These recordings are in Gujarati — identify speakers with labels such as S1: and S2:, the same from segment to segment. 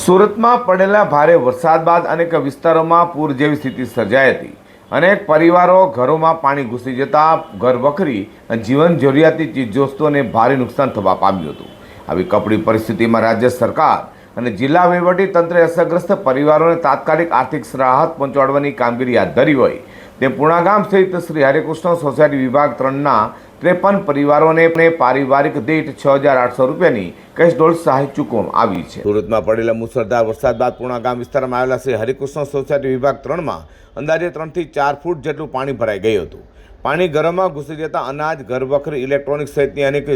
S1: સુરતમાં પડેલા ભારે વરસાદ બાદ અનેક વિસ્તારોમાં પૂર જેવી સ્થિતિ સર્જાઈ હતી. અનેક પરિવારો ઘરોમાં પાણી ઘૂસી જતા ઘર વખરી અને જીવન જરૂરિયાતી ચીજવસ્તુઓને ભારે નુકસાન થવા પામ્યું હતું. આવી કપરી પરિસ્થિતિમાં રાજ્ય સરકાર અને જિલ્લા વહીવટી તંત્રે અસરગ્રસ્ત પરિવારોને તાત્કાલિક આર્થિક રાહત પહોંચાડવાની કામગીરી હાથ ધરી હોય તે પૂર્ણા ગામ સહિત શ્રી હરિકૃષ્ણ સોસાયટી વિભાગ 3ના 53 પરિવારોને પારિવારિક દીઠ 6,800 રૂપિયાની કેશ ડોલ સહાય ચૂકવવામાં આવી છે. સુરતમાં પડેલા મુસળધાર વરસાદ બાદ પૂર્ણા ગામ વિસ્તારમાં આવેલા શ્રી હરિકૃષ્ણ સોસાયટી વિભાગ 3માં અંદાજે 3 થી 4 ફૂટ જેટલું પાણી ભરાઈ ગયું હતું. પાણી ઘરોમાં ઘૂસી જતા અનાજ, ઘરવખરી, ઇલેક્ટ્રોનિક્સ સહિતની અનેક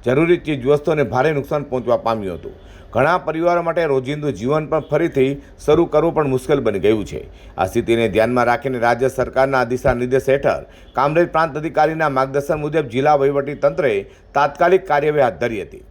S1: જરૂરી ચીજવસ્તુઓને ભારે નુકસાન પહોંચવા પામ્યું હતું. ઘણા પરિવારો માટે રોજિંદુ જીવન પણ ફરીથી શરૂ કરવું પણ મુશ્કેલ બની ગયું છે. આ સ્થિતિને ધ્યાનમાં રાખીને રાજ્ય સરકારના દિશા નિર્દેશ હેઠળ કામરેજ પ્રાંત અધિકારીના માર્ગદર્શન મુજબ જિલ્લા વહીવટી તંત્રે તાત્કાલિક કાર્યવાહી હાથ ધરી હતી.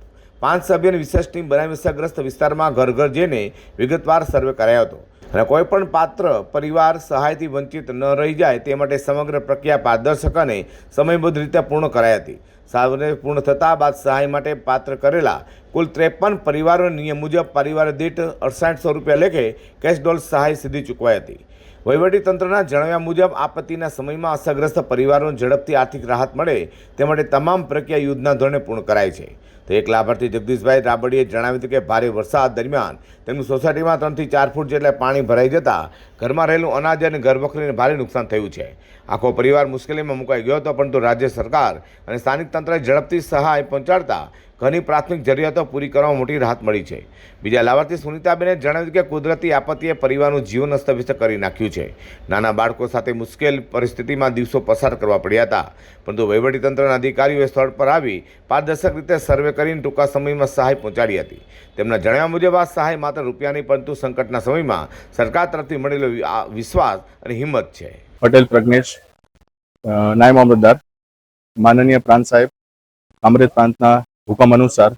S1: 5 સભ્યોની વિશેષ ટીમ બનાવી અસરગ્રસ્ત વિસ્તારમાં ઘર ઘર જઈને વિગતવાર સર્વે કરાયો હતો અને કોઈપણ પાત્ર પરિવાર સહાયથી વંચિત ન રહી જાય તે માટે સમગ્ર પ્રક્રિયા પારદર્શક અને સમયબદ્ધ રીતે પૂર્ણ કરાઈ હતી. સારવાર પૂર્ણ થતા બાદ સહાય માટે પાત્ર કરેલા કુલ 53 પરિવારોને નિયમ મુજબ પરિવાર દીઠ 6800 રૂપિયા લેખે કેશ ડોલ સહાય સીધી ચૂકવાઈ હતી. વહીવટીતંત્રના જણાવ્યા મુજબ આપત્તિના સમયમાં અસરગ્રસ્ત પરિવારોને ઝડપથી આર્થિક રાહત મળે તે માટે તમામ પ્રક્રિયા યુદ્ધના ધોરણે પૂર્ણ કરાઈ છે. તો એક લાભાર્થી જગદીશભાઈ રાબડીએ જણાવ્યું હતું કે ભારે વરસાદ દરમિયાન તેમની સોસાયટીમાં 3 થી 4 ફૂટ જેટલા પાણી ભરાઈ જતા ઘરમાં રહેલું અનાજ અને ઘરવખરીને ભારે નુકસાન થયું છે. આખો પરિવાર મુશ્કેલીમાં મુકાઈ ગયો હતો, પરંતુ રાજ્ય સરકાર અને સ્થાનિક તંત્રએ ઝડપથી સહાય પહોંચાડતા ઘણી પ્રાથમિક જરૂરિયાતો પૂરી કરવામાં મોટી રાહત મળી છે. બીજા લાભાર્થી સુનિતાબેને જણાવ્યું કે કુદરતી આપત્તિએ પરિવારનું જીવન અસ્તવ્યસ્ત કરી નાખ્યું છે. નાના બાળકો સાથે મુશ્કેલ પરિસ્થિતિમાં દિવસો પસાર કરવા પડ્યા હતા, પરંતુ વહીવટીતંત્રના અધિકારીઓએ સ્થળ પર આવી પારદર્શક રીતે સર્વે કરીને ટૂંકા સમયમાં સહાય પહોંચાડી હતી. તેમના જણાવ્યા મુજબ આ સહાય માત્ર રૂપિયા નહીં, પરંતુ સંકટના સમયમાં સરકાર તરફથી મળેલો વિશ્વાસ અને હિંમત છે.
S2: પટેલ પ્રજ્ઞેશ, નાયબ મામલતદાર, માનનીય પ્રાંત સાહેબ, કામરેજ પ્રાંતના હુકમ અનુસાર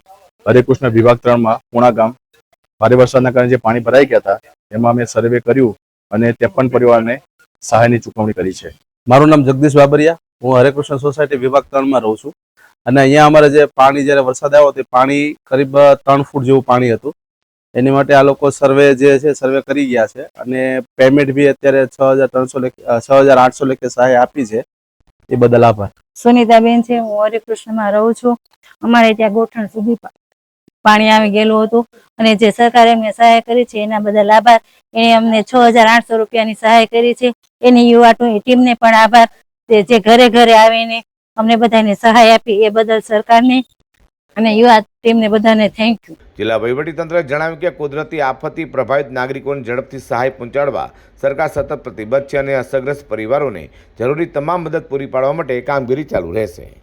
S2: હરિકૃષ્ણ વિભાગ 3માં પૂર્ણા ગામ ભારે વરસાદના કારણે જે પાણી ભરાઈ ગયા હતા એમાં અમે સર્વે કર્યું અને 53 પરિવારને સહાયની ચૂકવણી કરી છે.
S3: મારું નામ જગદીશ બાબરિયા, હું હરિકૃષ્ણ સોસાયટી વિભાગ 3માં રહું છું અને અહીંયા અમારે જે પાણી જ્યારે વરસાદ આવ્યો તે પાણી કરીબ 3 ફૂટ જેવું પાણી હતું. એની માટે આ લોકો સર્વે જે છે સર્વે કરી ગયા છે અને પેમેન્ટ બી અત્યારે 6,800 લેખે સહાય આપી છે. એ બદલ આભાર.
S4: સુનિતાબેન છે, હું હરિકૃષ્ણમાં રહું છું. અમારે ત્યાં ગોઠણ સુધી પાણી આવી ગયેલું હતું અને જે સરકારે અમને સહાય કરી છે એના બદલ આભાર. એને અમને 6,800 રૂપિયાની સહાય કરી છે. એની યુવા ટીમને પણ આભાર. જે ઘરે ઘરે આવીને અમને બધાને સહાય આપી એ બદલ સરકારને અને યુવા ટીમને બધાને થેન્ક યુ.
S1: જિલ્લા વહીવટીતંત્રે જણાવ્યું કે કુદરતી આફતથી પ્રભાવિત નાગરિકોને ઝડપથી સહાય પહોંચાડવા સરકાર સતત પ્રતિબદ્ધ છે અને અસરગ્રસ્ત પરિવારોને જરૂરી તમામ મદદ પૂરી પાડવા માટે કામગીરી ચાલુ રહેશે.